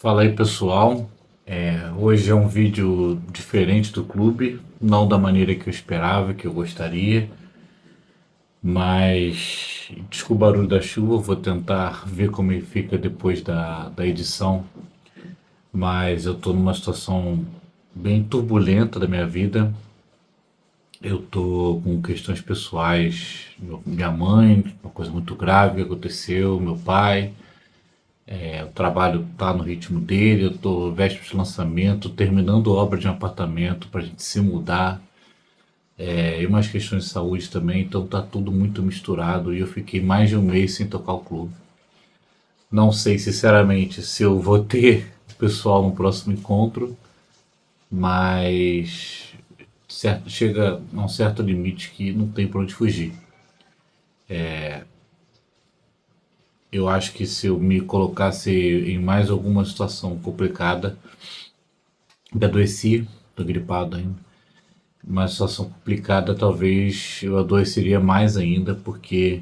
Fala aí pessoal, hoje é um vídeo diferente do clube, não da maneira que eu esperava, que eu gostaria, mas desculpa o barulho da chuva, vou tentar ver como ele fica depois da edição, mas eu estou numa situação bem turbulenta da minha vida, eu estou com questões pessoais, minha mãe, uma coisa muito grave que aconteceu, meu pai. O trabalho tá no ritmo dele, eu tô véspera de lançamento, terminando obra de um apartamento para a gente se mudar, e umas questões de saúde também, então tá tudo muito misturado e eu fiquei mais de um mês sem tocar o clube. Não sei sinceramente se eu vou ter o pessoal no próximo encontro, mas chega a um certo limite que não tem para onde fugir. Eu acho que se eu me colocasse em mais alguma situação complicada, me adoeci, tô gripado ainda. Uma situação complicada, talvez eu adoeceria mais ainda, porque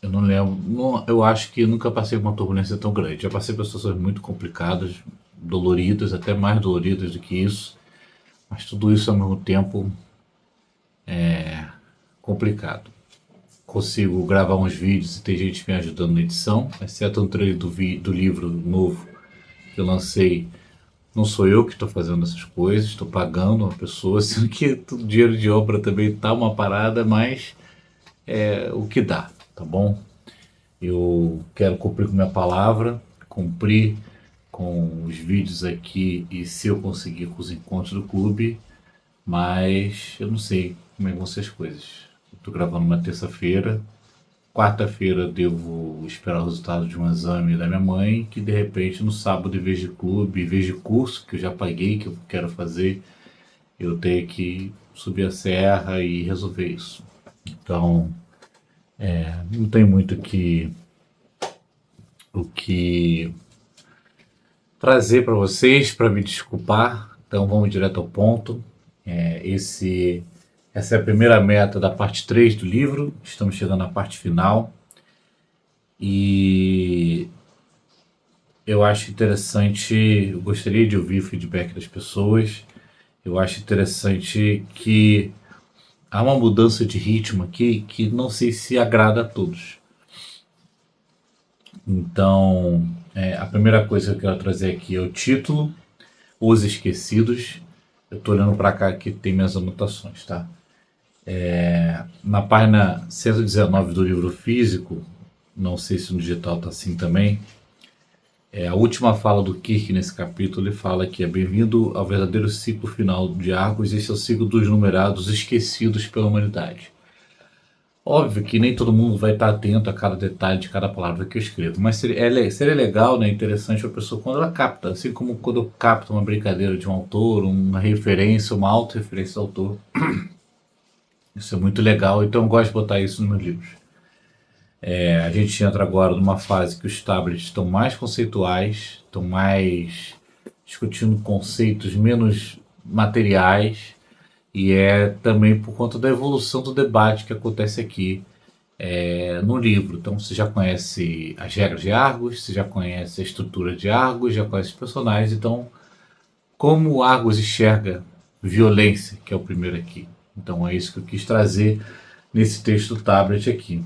eu não lembro, eu acho que nunca passei por uma turbulência tão grande. Já passei por situações muito complicadas, doloridas, até mais doloridas do que isso, mas tudo isso ao mesmo tempo complicado. Consigo gravar uns vídeos e tem gente me ajudando na edição, exceto no trailer do livro novo que eu lancei. Não sou eu que estou fazendo essas coisas, estou pagando uma pessoa, sendo que o dinheiro de obra também está uma parada, mas é o que dá, tá bom? Eu quero cumprir com minha palavra, cumprir com os vídeos aqui e se eu conseguir com os encontros do clube, mas eu não sei como é que vão ser as coisas. Estou gravando uma terça-feira, quarta-feira devo esperar o resultado de um exame da minha mãe, que de repente no sábado, em vez de clube, em vez de curso que eu já paguei, que eu quero fazer, eu tenho que subir a serra e resolver isso. Então, não tem muito o que trazer para vocês, para me desculpar. Então vamos direto ao ponto. Essa é a primeira meta da parte 3 do livro. Estamos chegando à parte final. E eu acho interessante, eu gostaria de ouvir o feedback das pessoas. Eu acho interessante que há uma mudança de ritmo aqui que não sei se agrada a todos. Então, a primeira coisa que eu quero trazer aqui é o título, Os Esquecidos. Eu estou olhando para cá que tem minhas anotações, tá? Na página 119 do livro físico, não sei se no digital está assim também, a última fala do Kirk nesse capítulo, ele fala que é bem-vindo ao verdadeiro ciclo final de Argos, esse é o ciclo dos numerados esquecidos pela humanidade. Óbvio que nem todo mundo vai estar atento a cada detalhe de cada palavra que eu escrevo, mas seria legal, né, interessante a pessoa quando ela capta, assim como quando eu capto uma brincadeira de um autor, uma referência, uma auto-referência do autor. Isso é muito legal, então eu gosto de botar isso nos meus livros. A gente entra agora numa fase que os tablets estão mais conceituais, estão mais discutindo conceitos menos materiais, e é também por conta da evolução do debate que acontece aqui no livro. Então você já conhece as regras de Argos, você já conhece a estrutura de Argos, já conhece os personagens. Então, como o Argos enxerga violência, que é o primeiro aqui. Então é isso que eu quis trazer nesse texto do tablet aqui.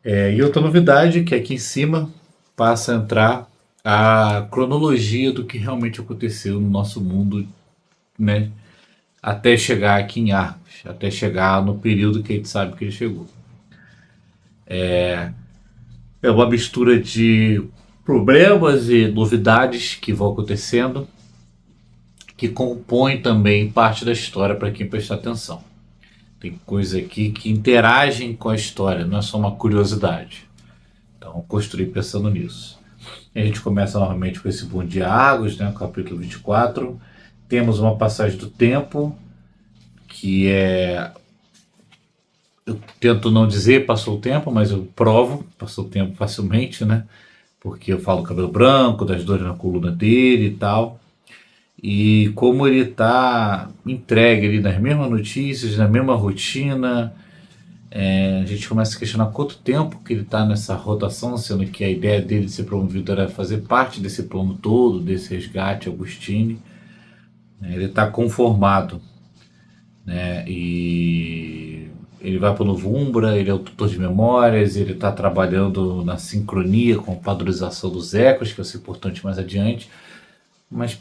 E outra novidade que aqui em cima passa a entrar a cronologia do que realmente aconteceu no nosso mundo, né? Até chegar aqui em Arcos, até chegar no período que a gente sabe que ele chegou. É uma mistura de problemas e novidades que vão acontecendo, que compõem também parte da história para quem prestar atenção. Tem coisas aqui que interagem com a história, não é só uma curiosidade. Então, eu construí pensando nisso. A gente começa novamente com esse Bom Dia Argos, né, capítulo 24. Temos uma passagem do tempo, que é... Eu tento não dizer passou o tempo, mas eu provo, passou o tempo facilmente, né? Porque eu falo do cabelo branco, das dores na coluna dele e tal. E como ele está entregue ali nas mesmas notícias, na mesma rotina, A gente começa a questionar quanto tempo que ele está nessa rotação, sendo que a ideia dele de ser promovido era fazer parte desse plano todo, desse resgate Agostini. Ele está conformado, né? E ele vai para o Novo Umbra, ele é o tutor de memórias, ele está trabalhando na sincronia com a padronização dos ecos, que vai ser importante mais adiante. Mas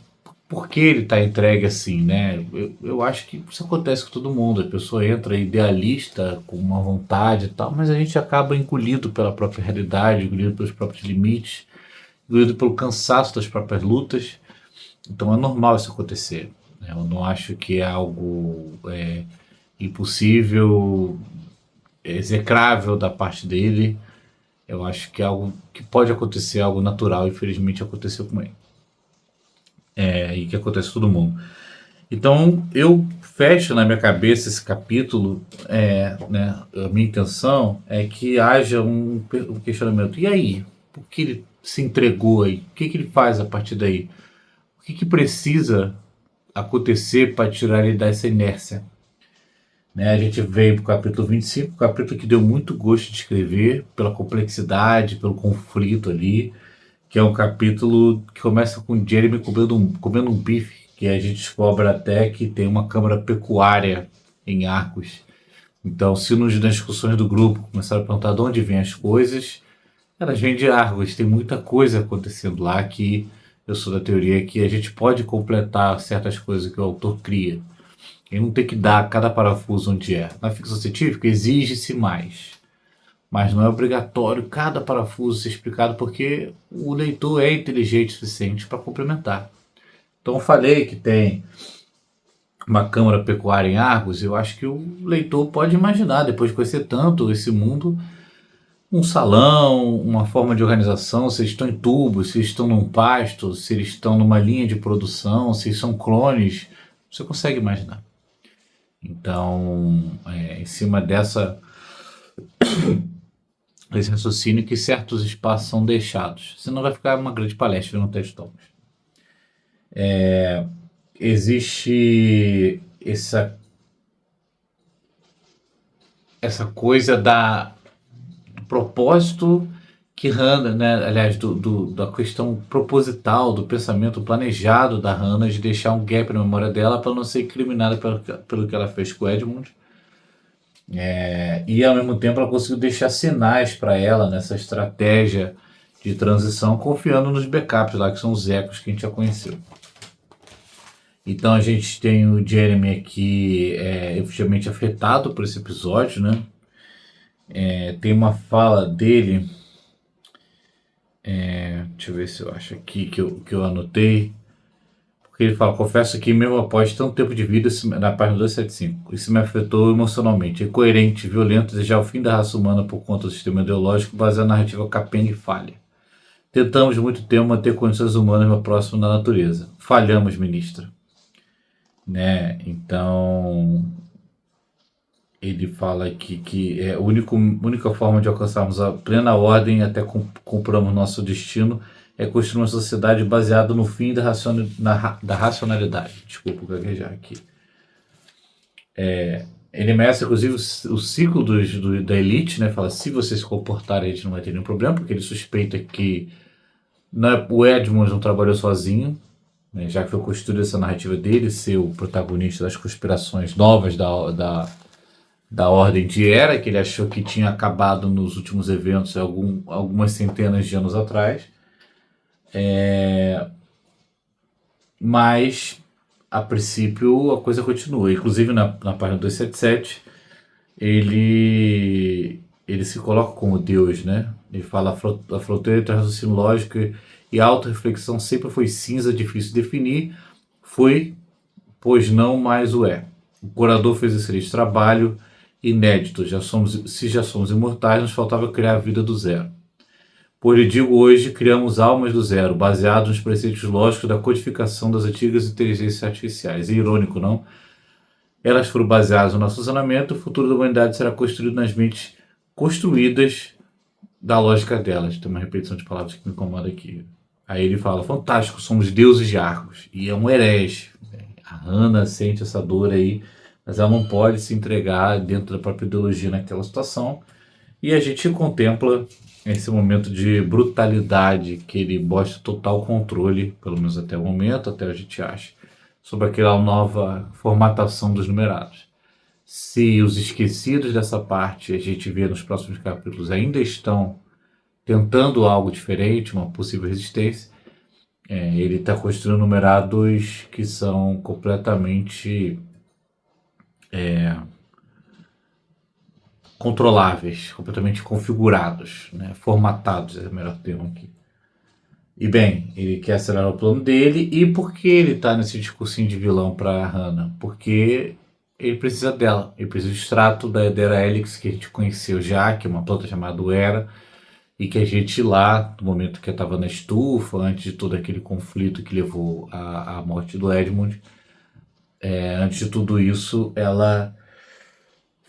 por que ele está entregue assim, né? Eu acho que isso acontece com todo mundo. A pessoa entra idealista, com uma vontade e tal, mas a gente acaba engolido pela própria realidade, engolido pelos próprios limites, engolido pelo cansaço das próprias lutas. Então é normal isso acontecer, né? Eu não acho que é algo impossível, execrável da parte dele. Eu acho que é algo que pode acontecer, algo natural. Infelizmente aconteceu com ele. E que acontece com todo mundo. Então eu fecho na minha cabeça esse capítulo, né, a minha intenção é que haja um questionamento. E aí? Por que ele se entregou aí? O que ele faz a partir daí? O que precisa acontecer para tirar ele dessa inércia? Né, a gente veio para o capítulo 25, capítulo que deu muito gosto de escrever, pela complexidade, pelo conflito ali, que é um capítulo que começa com Jeremy comendo um bife, que a gente descobre até que tem uma câmara pecuária em Arcos. Então, se nas discussões do grupo começaram a perguntar de onde vêm as coisas, elas vêm de Argos. Tem muita coisa acontecendo lá que eu sou da teoria que a gente pode completar certas coisas que o autor cria. Ele não tem que dar cada parafuso onde é. Na ficção científica exige-se mais, mas não é obrigatório cada parafuso ser explicado porque o leitor é inteligente o suficiente para complementar. Então eu falei que tem uma câmara pecuária em Argos, eu acho que o leitor pode imaginar, depois de conhecer tanto esse mundo, um salão, uma forma de organização, se eles estão em tubos, se eles estão num pasto, se eles estão numa linha de produção, se eles são clones, você consegue imaginar. Então, em cima desse raciocínio que certos espaços são deixados. Senão vai ficar uma grande palestra no texto. Existe essa coisa do propósito que Hannah, né, aliás, da questão proposital, do pensamento planejado da Hannah de deixar um gap na memória dela para não ser incriminada pelo que ela fez com o Edmund. E ao mesmo tempo ela conseguiu deixar sinais para ela nessa estratégia de transição, confiando nos backups lá, que são os ecos que a gente já conheceu. Então a gente tem o Jeremy aqui efetivamente afetado por esse episódio, né? Tem uma fala dele, deixa eu ver se eu acho aqui que eu anotei, porque ele fala: confesso que mesmo após tanto tempo de vida, na página 275, isso me afetou emocionalmente. É coerente, violento, desejar o fim da raça humana por conta do sistema ideológico baseado na narrativa capenga e falha. Tentamos muito tempo manter condições humanas mais próximas da natureza. Falhamos, ministra. Né? Então ele fala que é a única forma de alcançarmos a plena ordem até compramos nosso destino é construir uma sociedade baseada no fim da racionalidade. Desculpa o gaguejar aqui. Ele mestra, inclusive, o ciclo da elite, né? Fala: se você se comportar, a gente não vai ter nenhum problema, porque ele suspeita que o Edmund não trabalhou sozinho, né, já que foi construída essa narrativa dele ser o protagonista das conspirações novas da Ordem de Era, que ele achou que tinha acabado nos últimos eventos algumas centenas de anos atrás. Mas, a princípio, a coisa continua. Inclusive, na página 277, ele se coloca como Deus, né? Ele fala: a fronteira entre raciocínio lógico e auto-reflexão sempre foi cinza, difícil de definir. Foi, pois não mais o é. O curador fez excelente trabalho, inédito. Se já somos imortais, nos faltava criar a vida do zero. Por lhe digo, hoje criamos almas do zero, baseados nos preceitos lógicos da codificação das antigas inteligências artificiais. É irônico, não? Elas foram baseadas no nosso funcionamento, o futuro da humanidade será construído nas mentes construídas da lógica delas. Tem uma repetição de palavras que me incomoda aqui. Aí ele fala: fantástico, somos deuses de Argos. E é um herege. A Hannah sente essa dor aí, mas ela não pode se entregar dentro da própria ideologia naquela situação. E a gente contempla esse momento de brutalidade que ele mostra total controle, pelo menos até o momento, até a gente acha, sobre aquela nova formatação dos numerados. Se os esquecidos dessa parte, a gente vê nos próximos capítulos, ainda estão tentando algo diferente, uma possível resistência, ele está construindo numerados que são completamente controláveis, completamente configurados, né? Formatados, é o melhor termo aqui. E bem, ele quer acelerar o plano dele. E por que ele está nesse discursinho de vilão para Hannah? Porque ele precisa dela. Ele precisa do extrato da Hedera helix que a gente conheceu já, que é uma planta chamada Era, e que a gente lá, no momento que estava na estufa, antes de todo aquele conflito que levou à morte do Edmund, antes de tudo isso, ela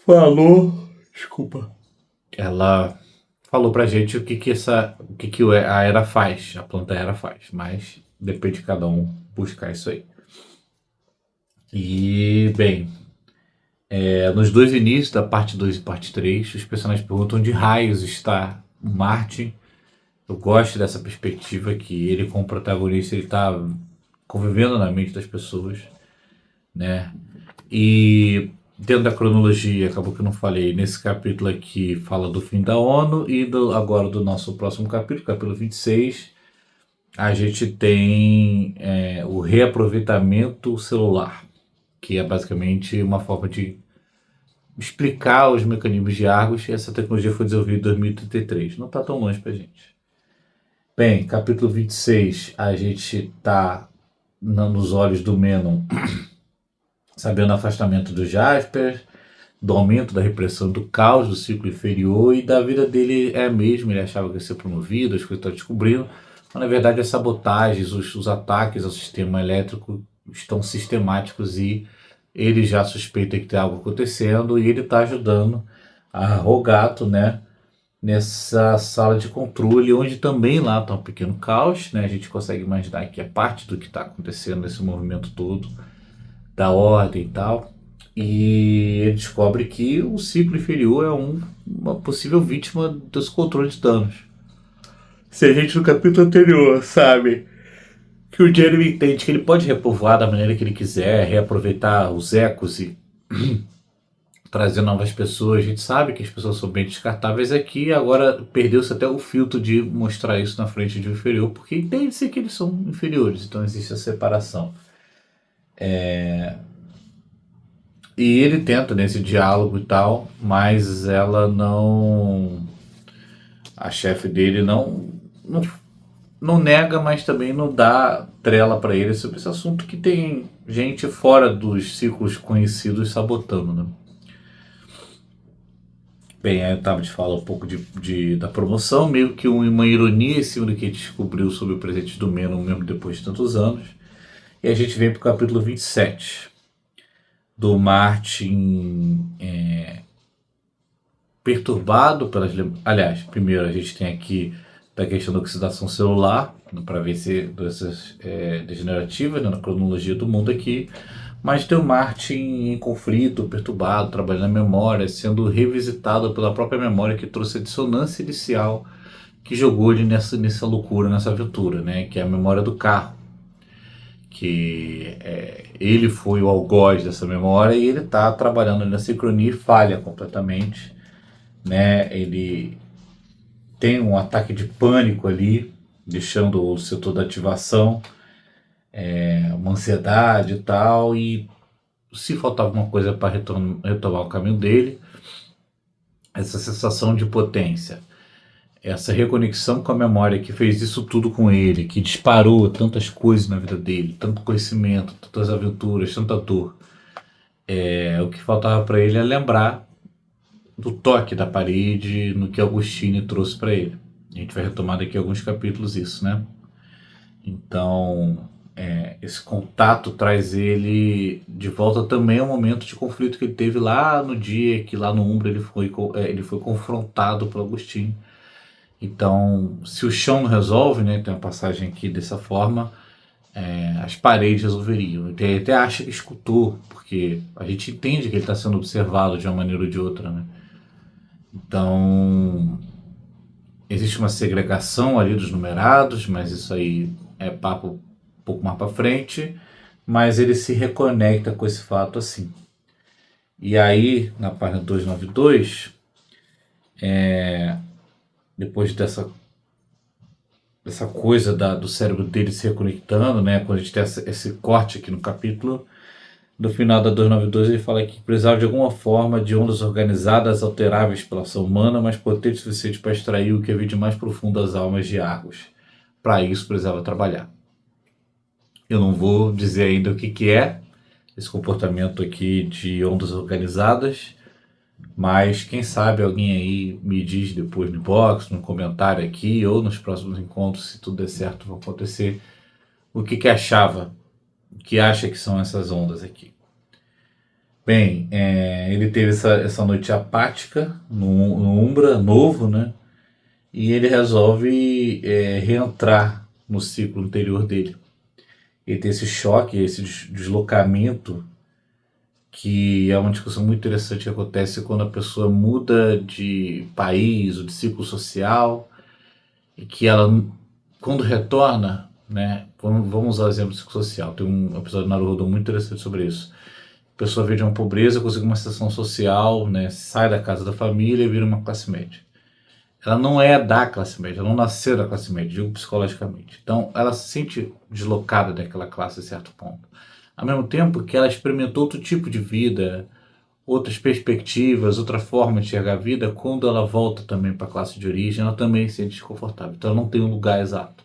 falou, desculpa, ela falou pra gente o que a Era faz, a planta Era faz, mas depende de cada um buscar isso aí. E, bem, nos dois inícios, da parte 2 e parte 3, os personagens perguntam onde raios está o Martin. Eu gosto dessa perspectiva que ele, como protagonista, ele está convivendo na mente das pessoas, né? E dentro da cronologia, acabou que eu não falei, nesse capítulo aqui fala do fim da ONU e agora do nosso próximo capítulo, capítulo 26, a gente tem o reaproveitamento celular, que é basicamente uma forma de explicar os mecanismos de Argos. Essa tecnologia foi desenvolvida em 2033, não está tão longe para a gente. Bem, capítulo 26, a gente está nos olhos do Menon, sabendo o afastamento do Jasper, do aumento da repressão do caos, do ciclo inferior, e da vida dele é a mesma. Ele achava que ia ser promovido, as coisas estão descobrindo, mas na verdade as sabotagens, os ataques ao sistema elétrico estão sistemáticos e ele já suspeita que tem algo acontecendo e ele está ajudando a Rogato, né, nessa sala de controle, onde também lá está um pequeno caos, né? A gente consegue imaginar que é parte do que está acontecendo nesse movimento todo, da ordem e tal. E ele descobre que o ciclo inferior é uma possível vítima dos controles de danos. Se a gente no capítulo anterior sabe que o Jeremy entende que ele pode repovoar da maneira que ele quiser, reaproveitar os ecos e trazer novas pessoas, a gente sabe que as pessoas são bem descartáveis aqui, agora perdeu-se até o filtro de mostrar isso na frente de um inferior, porque entende-se que eles são inferiores, então existe a separação. E ele tenta nesse diálogo e tal, mas ela não. A chefe dele não nega, mas também não dá trela para ele sobre esse assunto, que tem gente fora dos ciclos conhecidos sabotando, né? Bem, aí o Tablet fala um pouco da promoção, meio que uma ironia em cima do que a gente descobriu sobre o presente do Menon, mesmo depois de tantos anos. E a gente vem para o capítulo 27, do Martin perturbado pelas... Aliás, primeiro a gente tem aqui da questão da oxidação celular, para ver se doenças degenerativas, né, na cronologia do mundo aqui, mas tem o Martin em conflito, perturbado, trabalhando na memória, sendo revisitado pela própria memória que trouxe a dissonância inicial que jogou ele nessa loucura, nessa aventura, né, que é a memória do carro. Que ele foi o algoz dessa memória e ele está trabalhando na sincronia e falha completamente, né? Ele tem um ataque de pânico ali, deixando o setor da ativação, uma ansiedade e tal, e se faltava alguma coisa para retomar o caminho dele, essa sensação de potência, essa reconexão com a memória que fez isso tudo com ele, que disparou tantas coisas na vida dele, tanto conhecimento, tantas aventuras, tanta dor. O que faltava para ele é lembrar do toque da parede no que Augustine trouxe para ele. A gente vai retomar daqui a alguns capítulos isso, né? Então, esse contato traz ele de volta também ao momento de conflito que ele teve lá no dia que lá no Umbra ele foi confrontado por Augustine. Então, se o chão não resolve, né, tem uma passagem aqui dessa forma, as paredes resolveriam. Ele até acha que escutou, porque a gente entende que ele está sendo observado de uma maneira ou de outra, né? Então, existe uma segregação ali dos numerados, mas isso aí é papo um pouco mais para frente. Mas ele se reconecta com esse fato assim. E aí, na página 292, depois dessa coisa do cérebro dele se reconectando, né? Quando a gente tem esse corte aqui no capítulo, no final da 292 ele fala que precisava de alguma forma de ondas organizadas, alteráveis pela ação humana, mas potentes o suficiente para extrair o que havia de mais profundo das almas de Argos. Para isso precisava trabalhar. Eu não vou dizer ainda o que é esse comportamento aqui de ondas organizadas, mas quem sabe alguém aí me diz depois no box, no comentário aqui, ou nos próximos encontros, se tudo der certo, vai acontecer, o que achava, o que acha que são essas ondas aqui. Bem, ele teve essa noite apática no Umbra, novo, né? E ele resolve reentrar no ciclo anterior dele. Ele tem esse choque, esse deslocamento, que é uma discussão muito interessante que acontece quando a pessoa muda de país ou de ciclo social, e que ela, quando retorna, né, vamos usar o exemplo do ciclo social, tem um episódio na Naruto muito interessante sobre isso. A pessoa veio de uma pobreza, consegue uma ascensão social, né, sai da casa da família e vira uma classe média. Ela não é da classe média, ela não nasceu da classe média, digo psicologicamente. Então ela se sente deslocada daquela classe a certo ponto. Ao mesmo tempo que ela experimentou outro tipo de vida, outras perspectivas, outra forma de enxergar a vida, quando ela volta também para a classe de origem, ela também se sente desconfortável. Então ela não tem um lugar exato.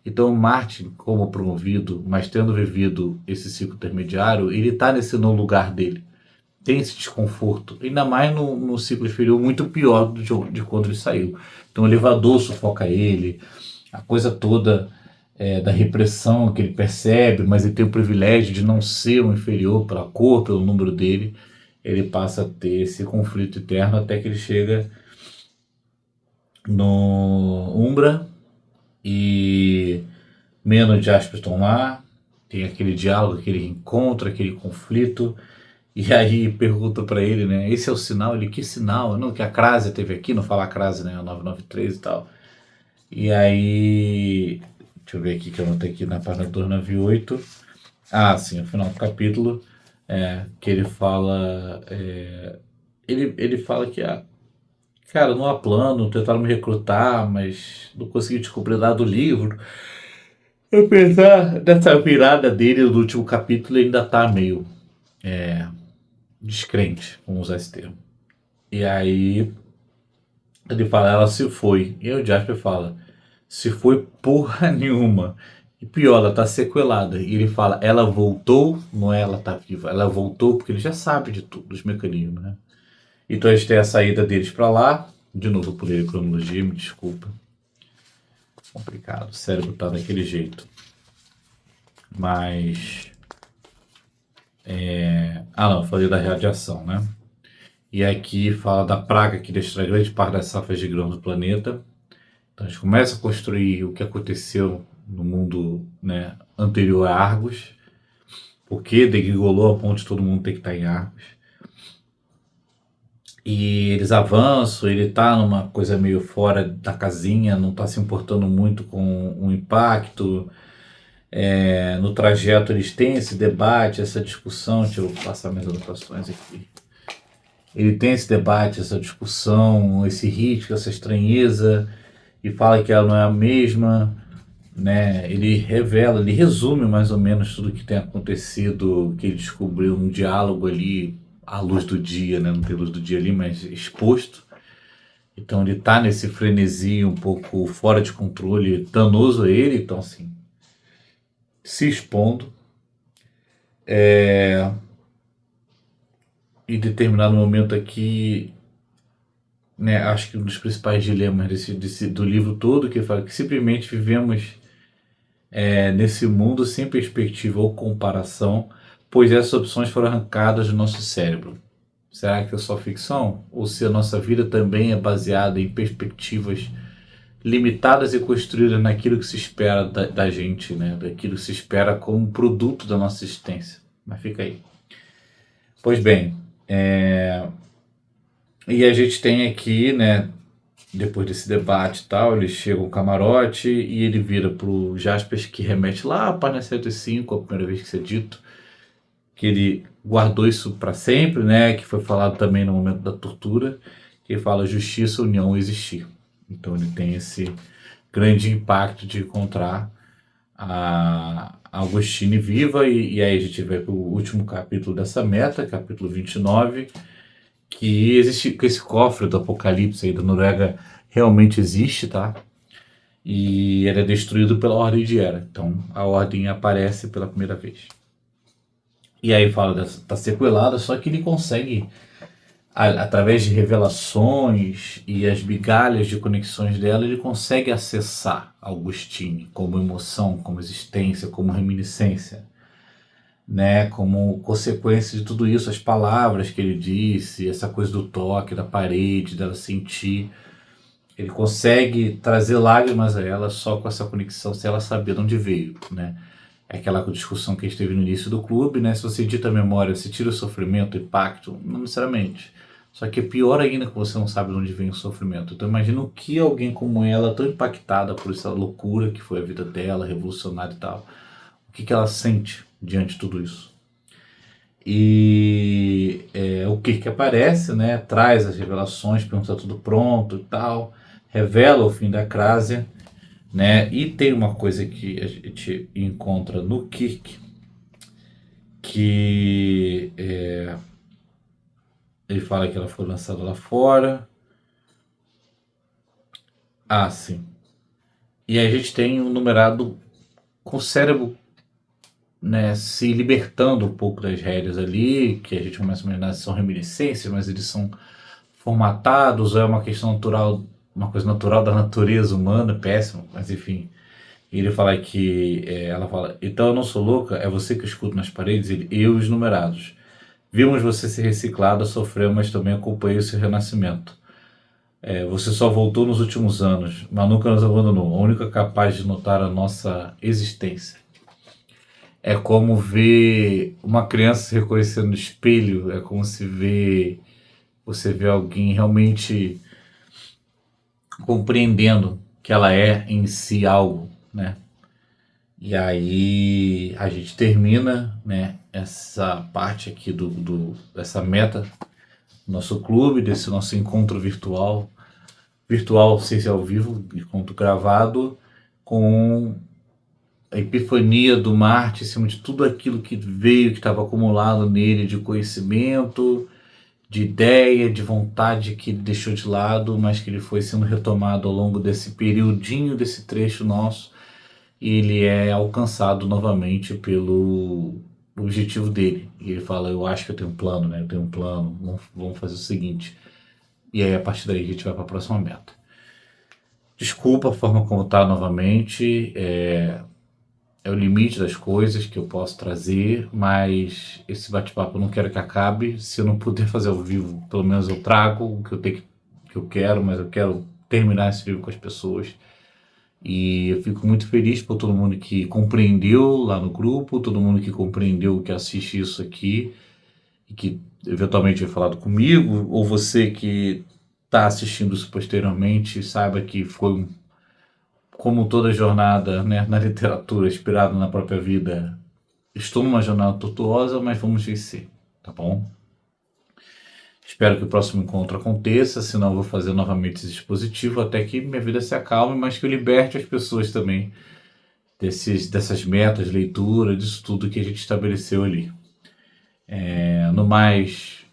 Então Martin, como promovido, mas tendo vivido esse ciclo intermediário, ele está nesse não lugar dele. Tem esse desconforto, ainda mais no ciclo inferior, muito pior de quando ele saiu. Então o elevador sufoca ele, a coisa toda da repressão que ele percebe, mas ele tem o privilégio de não ser um inferior pela cor, pelo número dele. Ele passa a ter esse conflito eterno até que ele chega no Umbra e Meno e Jasper estão lá, tem aquele diálogo, aquele encontro, aquele conflito. E aí pergunta pra ele, né? Esse é o sinal? Ele, que sinal? Não, que a Crase teve aqui, não fala a Crase, né? A 993 e tal. E aí, deixa eu ver aqui que eu anotei aqui na página 298. Ah, sim, no final do capítulo, que ele fala. Ele fala que, cara, não há plano, tentaram me recrutar, mas não consegui descobrir nada do livro. Apesar dessa virada dele no último capítulo, ele ainda tá meio descrente, vamos usar esse termo. E aí ele fala, ela se foi. E aí o Jasper fala, se foi porra nenhuma. E pior, ela tá sequelada. E ele fala, ela voltou, não é ela tá viva. Ela voltou porque ele já sabe de tudo, dos mecanismos, né? Então a gente tem a saída deles pra lá. De novo, eu pulei a cronologia, me desculpa. Complicado, o cérebro tá daquele jeito. Mas... não, eu falei da radiação, né? E aqui fala da praga que destrói grande parte das safras de grãos do planeta. Então a gente começa a construir o que aconteceu no mundo, né, anterior a Argos. Porque degringolou a ponto de todo mundo ter que estar em Argos. E eles avançam, ele tá numa coisa meio fora da casinha, não tá se importando muito com o impacto. No trajeto eles têm esse debate, essa discussão. Deixa eu passar minhas anotações aqui. Ele tem esse debate, essa discussão, esse ritmo, essa estranheza, e fala que ela não é a mesma, né? Ele revela, ele resume mais ou menos tudo que tem acontecido, que ele descobriu um diálogo ali à luz do dia, né? Não tem luz do dia ali, mas exposto. Então ele tá nesse frenesi um pouco fora de controle, danoso a ele, então assim, se expondo. Em determinado momento aqui, né, acho que um dos principais dilemas do livro todo, que fala que simplesmente vivemos nesse mundo sem perspectiva ou comparação, pois essas opções foram arrancadas do nosso cérebro. Será que é só ficção? Ou se a nossa vida também é baseada em perspectivas limitadas e construídas naquilo que se espera da gente, né? Daquilo que se espera como produto da nossa existência. Mas fica aí. Pois bem, e a gente tem aqui, né? Depois desse debate e tal, ele chega ao camarote e ele vira pro Jaspers, que remete lá à página 105, a primeira vez que isso é dito, que ele guardou isso para sempre, né? Que foi falado também no momento da tortura, que fala justiça, união, existir. Então ele tem esse grande impacto de encontrar a Augustine viva, e aí a gente vai para o último capítulo dessa meta, capítulo 29, que existe, que esse cofre do Apocalipse aí da Noruega realmente existe, tá? E ele é destruído pela Ordem de Era. Então a Ordem aparece pela primeira vez. E aí fala tá sequelada, só que ele consegue, através de revelações e as migalhas de conexões dela, ele consegue acessar Augustine como emoção, como existência, como reminiscência, né? Como consequência de tudo isso, as palavras que ele disse, essa coisa do toque, da parede, dela sentir. Ele consegue trazer lágrimas a ela só com essa conexão, se ela saber de onde veio, né? É aquela discussão que a gente teve no início do clube, né? Se você edita a memória, você tira o sofrimento, o impacto, não necessariamente. Só que é pior ainda que você não sabe de onde vem o sofrimento. Então imagina o que alguém como ela, tão impactada por essa loucura que foi a vida dela, revolucionária e tal, o que ela sente diante de tudo isso. E o que aparece, né? Traz as revelações, pergunta tudo pronto e tal, revela o fim da Crásia, né? E tem uma coisa que a gente encontra no Kirk, que ele fala que ela foi lançada lá fora. Ah, sim. E a gente tem um numerado com o cérebro, né, se libertando um pouco das rédeas ali, que a gente começa a imaginar que são reminiscências, mas eles são formatados, ou é uma questão natural, uma coisa natural da natureza humana, péssimo, mas enfim. E ele fala que, ela fala, então eu não sou louca, é você que eu escuto nas paredes, eu e os numerados. Vimos você ser reciclada, sofreu, mas também acompanhei o seu renascimento. Você só voltou nos últimos anos, mas nunca nos abandonou, a única capaz de notar a nossa existência. É como ver uma criança se reconhecendo no espelho, é como você vê alguém realmente compreendendo que ela é em si algo, né? E aí a gente termina, né, essa parte aqui dessa meta do nosso clube, desse nosso encontro virtual sem ser ao vivo, encontro gravado, com a epifania do Marte em cima de tudo aquilo que veio, que estava acumulado nele de conhecimento, de ideia, de vontade que ele deixou de lado, mas que ele foi sendo retomado ao longo desse periodinho, desse trecho nosso, e ele é alcançado novamente pelo objetivo dele. E ele fala, eu acho que eu tenho um plano, né? Eu tenho um plano, vamos fazer o seguinte. E aí a partir daí a gente vai para a próxima meta. Desculpa a forma como está novamente, é o limite das coisas que eu posso trazer, mas esse bate-papo eu não quero que acabe. Se eu não puder fazer ao vivo, pelo menos eu trago o que que eu quero, mas eu quero terminar esse livro com as pessoas. E eu fico muito feliz por todo mundo que compreendeu lá no grupo, todo mundo que compreendeu, que assiste isso aqui e que eventualmente vai falado comigo, ou você que está assistindo isso posteriormente, saiba que foi, como toda jornada, né, na literatura, inspirada na própria vida. Estou numa jornada tortuosa, mas vamos vencer, tá bom? Espero que o próximo encontro aconteça, senão eu vou fazer novamente esse dispositivo até que minha vida se acalme, mas que eu liberte as pessoas também dessas metas, leitura, disso tudo que a gente estabeleceu ali. No mais,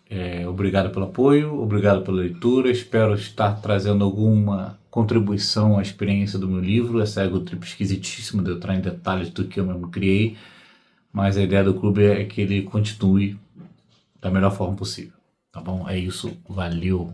obrigado pelo apoio, obrigado pela leitura, espero estar trazendo alguma contribuição à experiência do meu livro, essa ego trip esquisitíssima de eu entrar em detalhes do que eu mesmo criei, mas a ideia do clube é que ele continue da melhor forma possível, tá bom? É isso, valeu!